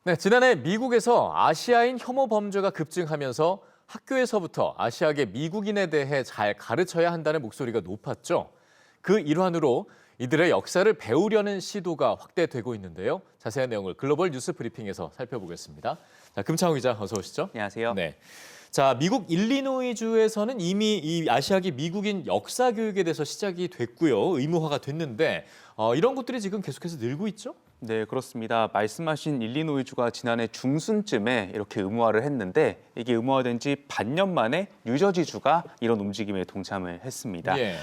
네, 지난해 미국에서 아시아인 혐오 범죄가 급증하면서 학교에서부터 아시아계 미국인에 대해 잘 가르쳐야 한다는 목소리가 높았죠. 그 일환으로 이들의 역사를 배우려는 시도가 확대되고 있는데요. 자세한 내용을 글로벌 뉴스 브리핑에서 살펴보겠습니다. 자, 금창호 기자 어서 오시죠. 안녕하세요. 네. 자, 미국 일리노이주에서는 이미 이 아시아계 미국인 역사 교육에 대해서 시작이 됐고요. 의무화가 됐는데 이런 것들이 지금 계속해서 늘고 있죠? 네, 그렇습니다. 말씀하신 일리노이주가 지난해 중순쯤에 이렇게 의무화를 했는데 이게 의무화된 지 반년 만에 뉴저지주가 이런 움직임에 동참을 했습니다. 예.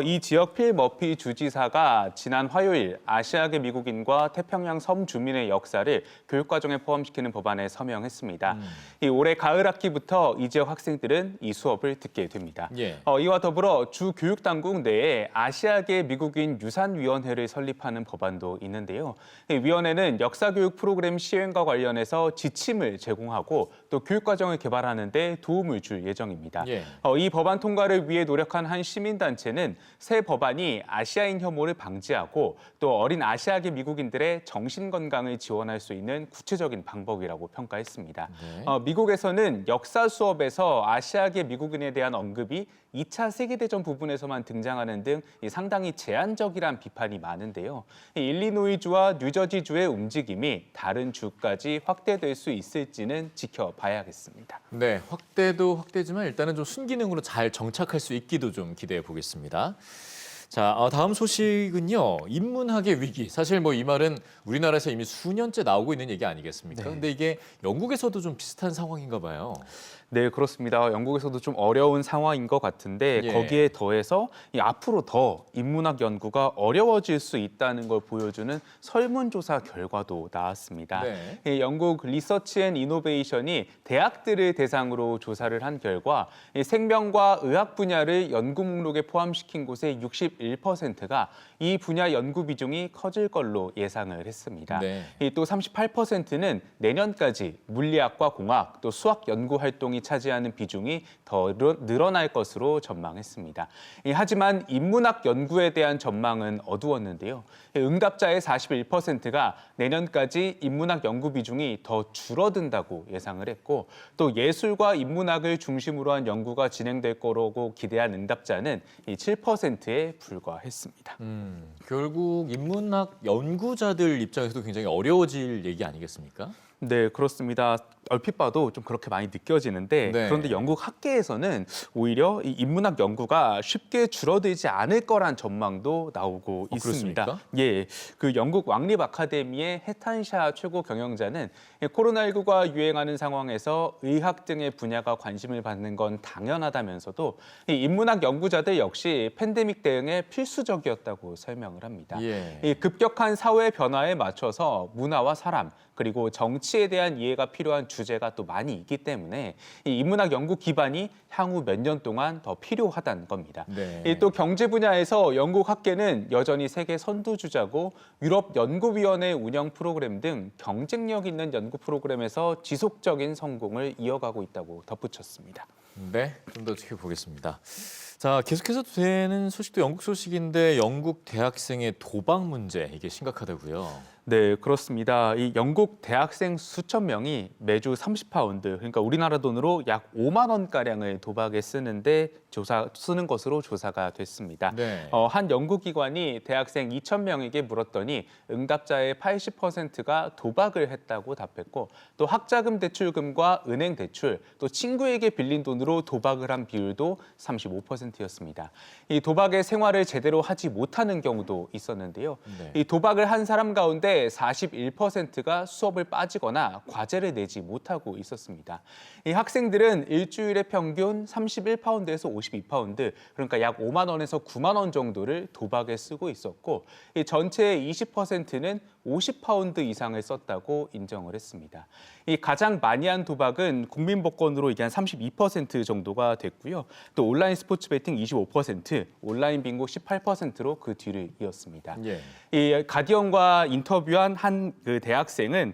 이 지역 필 머피 주지사가 지난 화요일 아시아계 미국인과 태평양 섬 주민의 역사를 교육과정에 포함시키는 법안에 서명했습니다. 이 올해 가을 학기부터 이 지역 학생들은 이 수업을 듣게 됩니다. 예. 이와 더불어 주 교육당국 내에 아시아계 미국인 유산위원회를 설립하는 법안도 있는데요. 이 위원회는 역사교육 프로그램 시행과 관련해서 지침을 제공하고 또 교육과정을 개발하는 데 도움을 줄 예정입니다. 예. 이 법안 통과를 위해 노력한 한 시민단체는 새 법안이 아시아인 혐오를 방지하고 또 어린 아시아계 미국인들의 정신건강을 지원할 수 있는 구체적인 방법이라고 평가했습니다. 네. 미국에서는 역사 수업에서 아시아계 미국인에 대한 언급이 2차 세계대전 부분에서만 등장하는 등 상당히 제한적이란 비판이 많은데요. 일리노이주와 뉴저지주의 움직임이 다른 주까지 확대될 수 있을지는 지켜봐야겠습니다. 네, 확대도 확대지만 일단은 좀 순기능으로 잘 정착할 수 있기도 좀 기대해 보겠습니다. 자, 다음 소식은요. 인문학의 위기. 사실 뭐 이 말은 우리나라에서 이미 수년째 나오고 있는 얘기 아니겠습니까? 네. 근데 이게 영국에서도 좀 비슷한 상황인가 봐요. 네, 그렇습니다. 영국에서도 좀 어려운 상황인 것 같은데 예. 거기에 더해서 앞으로 더 인문학 연구가 어려워질 수 있다는 걸 보여주는 설문조사 결과도 나왔습니다. 네. 영국 리서치 앤 이노베이션이 대학들을 대상으로 조사를 한 결과 생명과 의학 분야를 연구 목록에 포함시킨 곳의 61%가 이 분야 연구 비중이 커질 걸로 예상을 했습니다. 네. 또 38%는 내년까지 물리학과 공학, 또 수학 연구 활동이 차지하는 비중이 더 늘어날 것으로 전망했습니다. 하지만 인문학 연구에 대한 전망은 어두웠는데요. 응답자의 41%가 내년까지 인문학 연구 비중이 더 줄어든다고 예상을 했고 또 예술과 인문학을 중심으로 한 연구가 진행될 거라고 기대한 응답자는 7%에 불과했습니다. 결국 인문학 연구자들 입장에서도 굉장히 어려워질 얘기 아니겠습니까? 네, 그렇습니다. 얼핏 봐도 좀 그렇게 많이 느껴지는데 네. 그런데 영국 학계에서는 오히려 이 인문학 연구가 쉽게 줄어들지 않을 거란 전망도 나오고 있습니다. 그렇습니까? 예, 그 영국 왕립 아카데미의 해탄샤 최고 경영자는 코로나19가 유행하는 상황에서 의학 등의 분야가 관심을 받는 건 당연하다면서도 이 인문학 연구자들 역시 팬데믹 대응에 필수적이었다고 설명을 합니다. 예. 이 급격한 사회 변화에 맞춰서 문화와 사람 그리고 정치에 대한 이해가 필요한 주제가 또 많이 있기 때문에 이 인문학 연구 기반이 향후 몇 년 동안 더 필요하다는 겁니다. 네. 또 경제 분야에서 영국 학계는 여전히 세계 선두주자고 유럽 연구위원회 운영 프로그램 등 경쟁력 있는 연구 프로그램에서 지속적인 성공을 이어가고 있다고 덧붙였습니다. 네, 좀 더 지켜보겠습니다. 자, 계속해서 되는 소식도 영국 소식인데 영국 대학생의 도박 문제 이게 심각하다고요. 네, 그렇습니다. 이 영국 대학생 수천 명이 매주 30파운드, 그러니까 우리나라 돈으로 약 5만 원가량을 도박에 쓰는 것으로 조사가 됐습니다. 네. 한 연구기관이 대학생 2천 명에게 물었더니 응답자의 80%가 도박을 했다고 답했고 또 학자금 대출금과 은행 대출, 또 친구에게 빌린 돈으로 도박을 한 비율도 35%였습니다. 이 도박의 생활을 제대로 하지 못하는 경우도 있었는데요. 네. 이 도박을 한 사람 가운데 41%가 수업을 빠지거나 과제를 내지 못하고 있었습니다. 이 학생들은 일주일에 평균 31파운드에서 52파운드, 그러니까 약 5만 원에서 9만 원 정도를 도박에 쓰고 있었고 이 전체의 20%는 50파운드 이상을 썼다고 인정을 했습니다. 이 가장 많이 한 도박은 국민복권으로 이게 한 32% 정도가 됐고요. 또 온라인 스포츠 베팅 25%, 온라인 빙고 18%로 그 뒤를 이었습니다. 예. 이 가디언과 인터뷰 인터뷰한 한 그 대학생은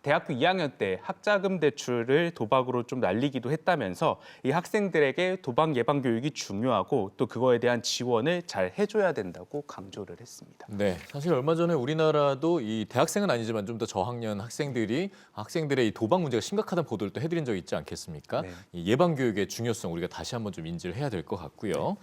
대학교 2학년 때 학자금 대출을 도박으로 좀 날리기도 했다면서 이 학생들에게 도박 예방 교육이 중요하고 또 그거에 대한 지원을 잘 해줘야 된다고 강조를 했습니다. 네, 사실 얼마 전에 우리나라도 이 대학생은 아니지만 좀 더 저학년 학생들의 이 도박 문제가 심각하다는 보도를 또 해드린 적이 있지 않겠습니까? 네. 이 예방 교육의 중요성 우리가 다시 한번 좀 인지를 해야 될 것 같고요.